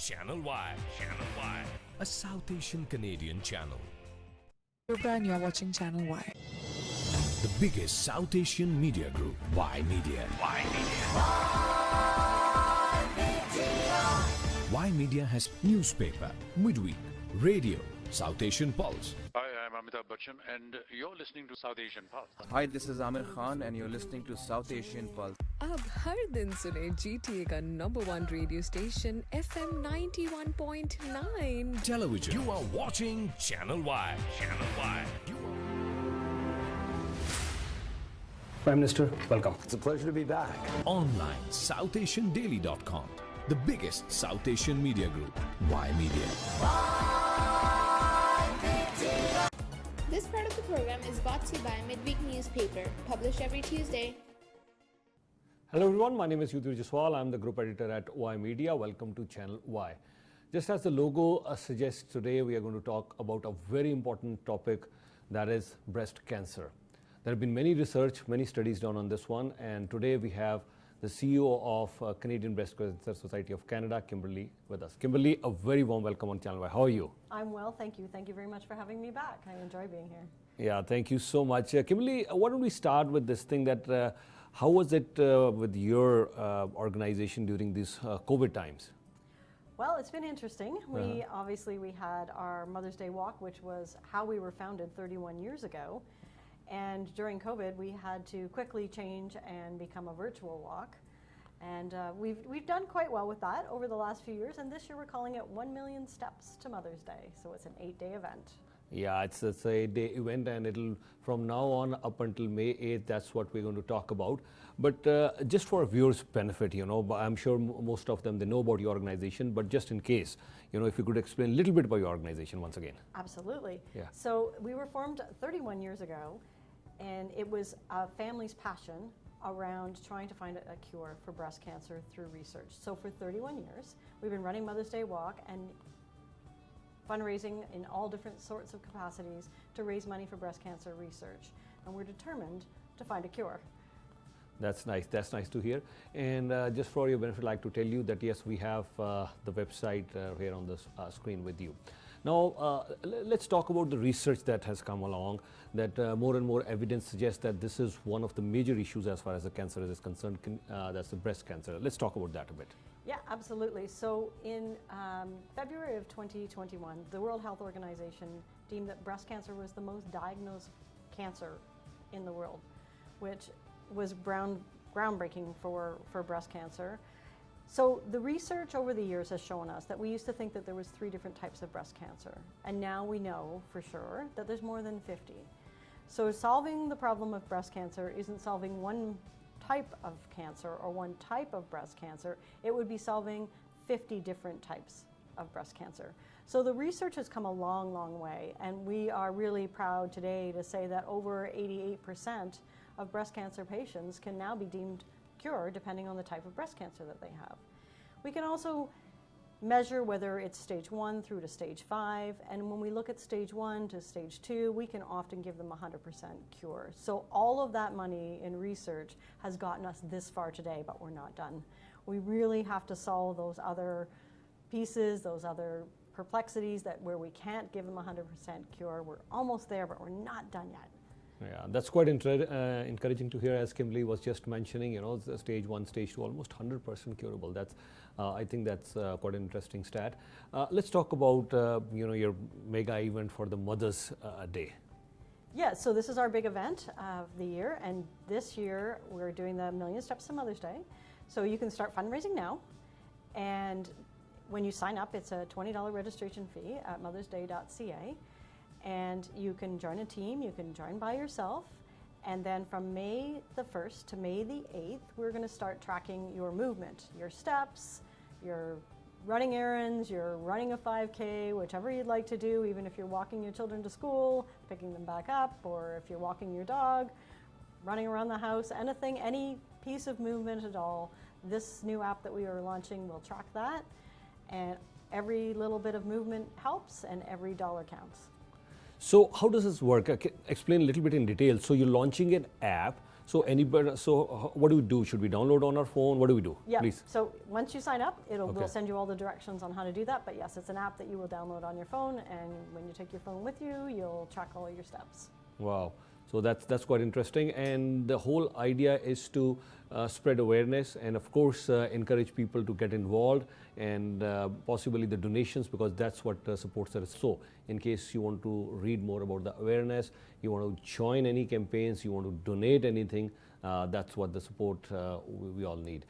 Channel Y. Channel Y. A South Asian Canadian channel. And you're watching Channel Y. The biggest South Asian media group, Y Media. Y Media. Y Media has newspaper, midweek, radio, South Asian Pulse. Hi, I'm Amitabh Bachchan and you're listening to South Asian Pulse. Hi, this is Amir Khan and you're listening to South Asian Pulse. अब हर दिन सुने GTA का #1 radio station FM 91.9. Television. You are watching Channel Y. Channel Y. Prime Minister, welcome. It's a pleasure to be back. Online, SouthAsianDaily.com. The biggest South Asian media group, Y Media. This part of the program is brought to you by Midweek Newspaper, published every Tuesday. Hello everyone, my name is Jadoo. I'm the group editor at Y Media. Welcome to Channel Y. Just as the logo suggests, today we are going to talk about a very important topic, that is breast cancer. There have been many research, many studies done on this one, and today we have the CEO of Canadian Breast Cancer Society of Canada, Kimberly, with us. Kimberly, a very warm welcome on Channel Y. How are you? I'm well, thank you. Thank you very much for having me back. I enjoy being here. Yeah, thank you so much. Kimberly, why don't we start with this thing that, how was it with your organization during these COVID times? Well, it's been interesting. We had our Mother's Day walk, which was how we were founded 31 years ago. And during COVID, we had to quickly change and become a virtual walk. And we've done quite well with that over the last few years. And this year we're calling it 1 million steps to Mother's Day. So it's an 8-day event. Yeah, it's a 8-day event, and it'll from now on up until May 8th, that's what we're going to talk about. But just for viewers' benefit, I'm sure most of them, they know about your organization, but just in case, if you could explain a little bit about your organization once again. Absolutely. Yeah. So we were formed 31 years ago, and it was a family's passion around trying to find a cure for breast cancer through research. So for 31 years, we've been running Mother's Day Walk and fundraising in all different sorts of capacities to raise money for breast cancer research. And we're determined to find a cure. That's nice. That's nice to hear. And just for your benefit, I'd like to tell you that yes, we have the website here on the screen with you. Now, let's talk about the research that has come along, that more and more evidence suggests that this is one of the major issues as far as the cancer is concerned, that's the breast cancer. Let's talk about that a bit. Yeah, absolutely. So in February of 2021, the World Health Organization deemed that breast cancer was the most diagnosed cancer in the world, which was groundbreaking for breast cancer. So the research over the years has shown us that we used to think that there was 3 different types of breast cancer, and now we know for sure that there's more than 50. So solving the problem of breast cancer isn't solving one type of cancer or one type of breast cancer, it would be solving 50 different types of breast cancer. So the research has come a long, long way, and we are really proud today to say that over 88% of breast cancer patients can now be deemed cured depending on the type of breast cancer that they have. We can also measure whether it's stage 1 through to stage 5, and when we look at stage 1 to stage 2, we can often give them 100% cure. So all of that money in research has gotten us this far today, but we're not done. We really have to solve those other pieces, those other perplexities that where we can't give them 100% cure. We're almost there, but we're not done yet. Yeah, that's quite encouraging to hear, as Kimberly was just mentioning, the stage 1, stage 2, almost 100% curable. That's, I think that's quite an interesting stat. Let's talk about, your mega event for the Mother's Day. Yeah, so this is our big event of the year, and this year we're doing the Million Steps to Mother's Day. So you can start fundraising now, and when you sign up, it's a $20 registration fee at mothersday.ca. And you can join a team, you can join by yourself, and then from May the 1st to May the 8th, we're going to start tracking your movement, your steps, your running errands, you're running a 5K, whichever you'd like to do, even if you're walking your children to school, picking them back up, or if you're walking your dog, running around the house, anything, any piece of movement at all. This new app that we are launching will track that, and every little bit of movement helps and every dollar counts. So how does this work? Explain a little bit in detail. So you're launching an app. So anybody, so what do we do? Should we download on our phone? What do we do? Yeah. Please. So once you sign up, we'll Okay. send you all the directions on how to do that. But yes, it's an app that you will download on your phone, and when you take your phone with you, you'll track all your steps. Wow. So that's quite interesting, and the whole idea is to spread awareness and of course encourage people to get involved and possibly the donations, because that's what supports us. So in case you want to read more about the awareness, you want to join any campaigns, you want to donate anything, that's what the support we all need.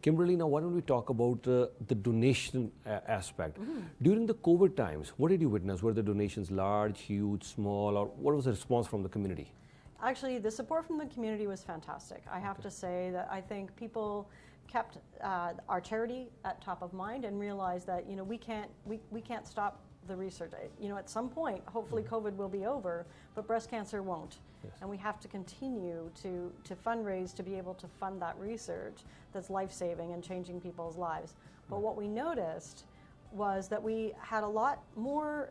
Kimberly, now why don't we talk about the donation aspect. During the COVID times, what did you witness? Were the donations large, huge, small, or what was the response from the community? Actually, the support from the community was fantastic. I have to say that I think people kept our charity at top of mind and realized that we can't stop the research. At some point, hopefully COVID will be over, but breast cancer won't. Yes. And we have to continue to fundraise to be able to fund that research that's life-saving and changing people's lives. But what we noticed was that we had a lot more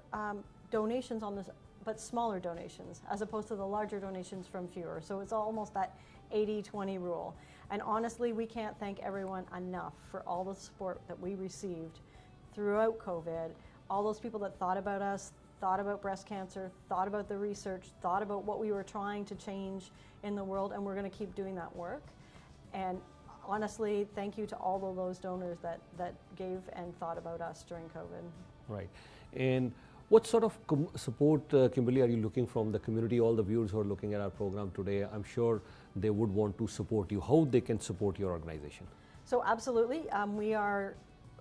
donations on this, but smaller donations, as opposed to the larger donations from fewer. So it's almost that 80-20 rule. And honestly, we can't thank everyone enough for all the support that we received throughout COVID. All those people that thought about us, thought about breast cancer, thought about the research, thought about what we were trying to change in the world, and we're going to keep doing that work. And honestly, thank you to all of those donors that gave and thought about us during COVID. Right. And what sort of support, Kimberly, are you looking from the community? All the viewers who are looking at our program today, I'm sure they would want to support you. How they can support your organization? So absolutely, we are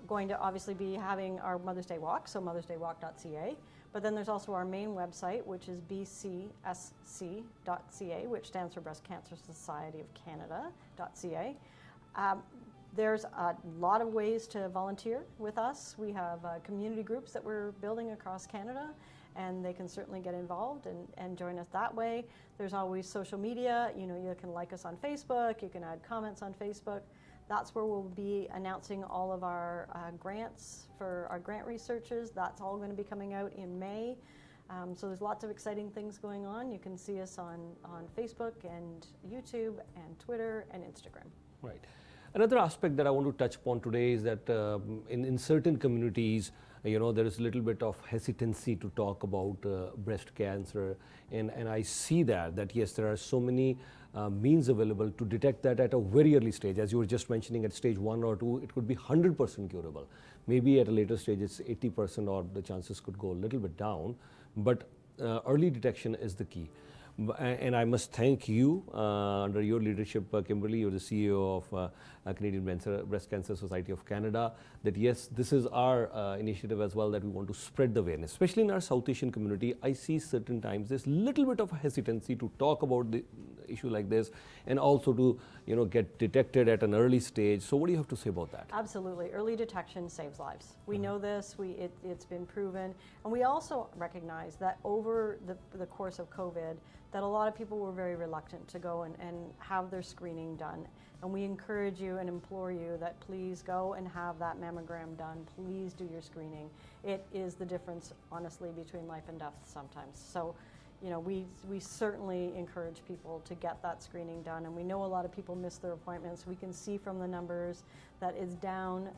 going to obviously be having our Mother's Day Walk, so mothersdaywalk.ca. But then there's also our main website, which is bcsc.ca, which stands for Breast Cancer Society of Canada.ca. There's a lot of ways to volunteer with us. We have community groups that we're building across Canada, and they can certainly get involved and join us that way. There's always social media. You can like us on Facebook, you can add comments on Facebook. That's where we'll be announcing all of our grants for our grant researchers. That's all going to be coming out in May. So there's lots of exciting things going on. You can see us on Facebook and YouTube and Twitter and Instagram. Right. Another aspect that I want to touch upon today is that in certain communities, there is a little bit of hesitancy to talk about breast cancer, and I see that yes, there are so many means available to detect that at a very early stage. As you were just mentioning, at stage 1 or 2, it could be 100% curable. Maybe at a later stage, it's 80%, or the chances could go a little bit down, but early detection is the key. And I must thank you, under your leadership, Kimberly, you're the CEO of Canadian Breast Cancer Society of Canada, that yes, this is our initiative as well, that we want to spread the awareness. Especially in our South Asian community, I see certain times there's a little bit of hesitancy to talk about the issue like this, and also to get detected at an early stage. So what do you have to say about that? Absolutely. Early detection saves lives. We know this, it's been proven. And we also recognize that over the course of COVID, that a lot of people were very reluctant to go and have their screening done. And we encourage you and implore you that please go and have that mammogram done. Please do your screening. It is the difference, honestly, between life and death sometimes. So, we certainly encourage people to get that screening done. And we know a lot of people miss their appointments. We can see from the numbers that it's down.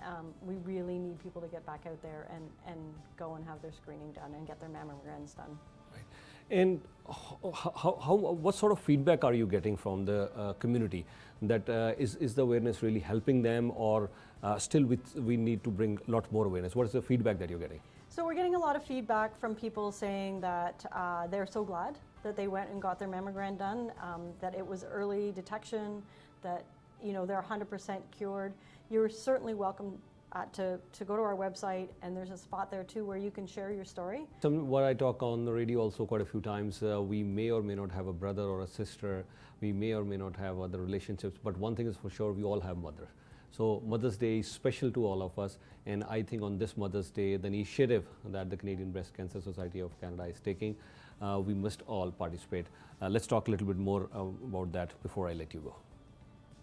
We really need people to get back out there and go and have their screening done and get their mammograms done. Right. And what sort of feedback are you getting from the community? That is the awareness really helping them, or still we need to bring a lot more awareness? What is the feedback that you're getting? So we're getting a lot of feedback from people saying that they're so glad that they went and got their mammogram done, that it was early detection, that they're 100% cured. You're certainly welcome to go to our website, and there's a spot there too where you can share your story. What I talk on the radio also quite a few times, we may or may not have a brother or a sister, we may or may not have other relationships, but one thing is for sure, we all have mother. So Mother's Day is special to all of us, and I think on this Mother's Day, the initiative that the Canadian Breast Cancer Society of Canada is taking, we must all participate. Let's talk a little bit more about that before I let you go.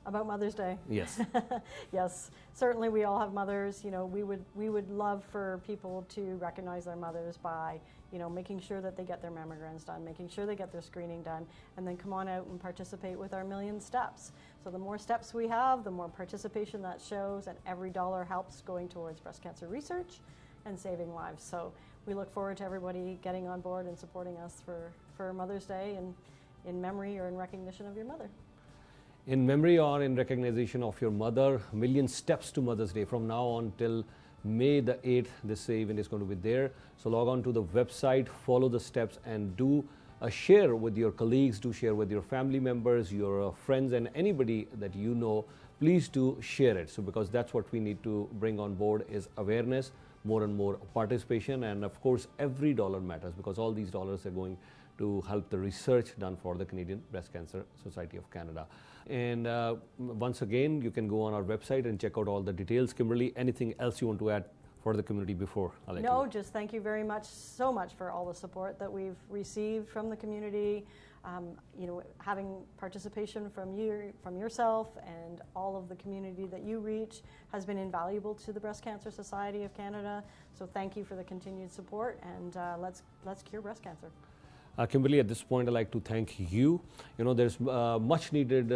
About Mother's Day. Yes. Yes, certainly we all have mothers. You know, we would love for people to recognize their mothers by, you know, making sure that they get their mammograms done, making sure they get their screening done, and then come on out and participate with our Million Steps. So the more steps we have, the more participation that shows, and every dollar helps going towards breast cancer research and saving lives. So we look forward to everybody getting on board and supporting us for Mother's Day, and in memory or in recognition of your mother. In memory or in recognition of your mother, Million Steps to Mother's Day from now on till May the 8th. This event is going to be there. So log on to the website, follow the steps, and do share with your colleagues, do share with your family members, your friends, and anybody that you know. Please do share it. So because that's what we need to bring on board is awareness, more and more participation, and of course every dollar matters, because all these dollars are going to help the research done for the Canadian Breast Cancer Society of Canada. And once again, you can go on our website and check out all the details. Kimberly, anything else you want to add for the community before I let you No, go? just thank you very much, so much for all the support that we've received from the community. You know, having participation from you, from yourself, and all of the community that you reach has been invaluable to the Breast Cancer Society of Canada. So thank you for the continued support, and let's cure breast cancer. Kimberly, at this point, I'd like to thank you. You know, there's much needed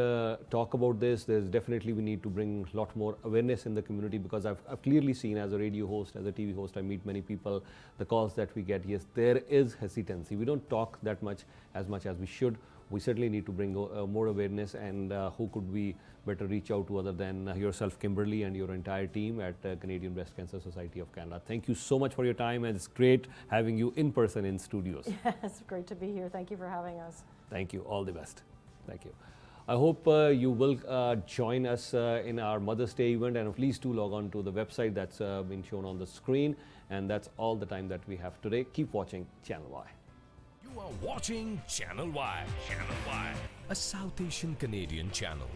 talk about this. There's definitely, we need to bring a lot more awareness in the community, because I've clearly seen as a radio host, as a TV host, I meet many people, the calls that we get, yes, there is hesitancy. We don't talk that much as we should. We certainly need to bring more awareness, and who could we better reach out to other than yourself, Kimberly, and your entire team at Canadian Breast Cancer Society of Canada. Thank you so much for your time, and it's great having you in person in studios. Yeah, it's great to be here. Thank you for having us. Thank you. All the best. Thank you. I hope you will join us in our Mother's Day event, and please do log on to the website that's been shown on the screen. And that's all the time that we have today. Keep watching Channel Y. You are watching Channel Y. Channel Y, a South Asian Canadian channel.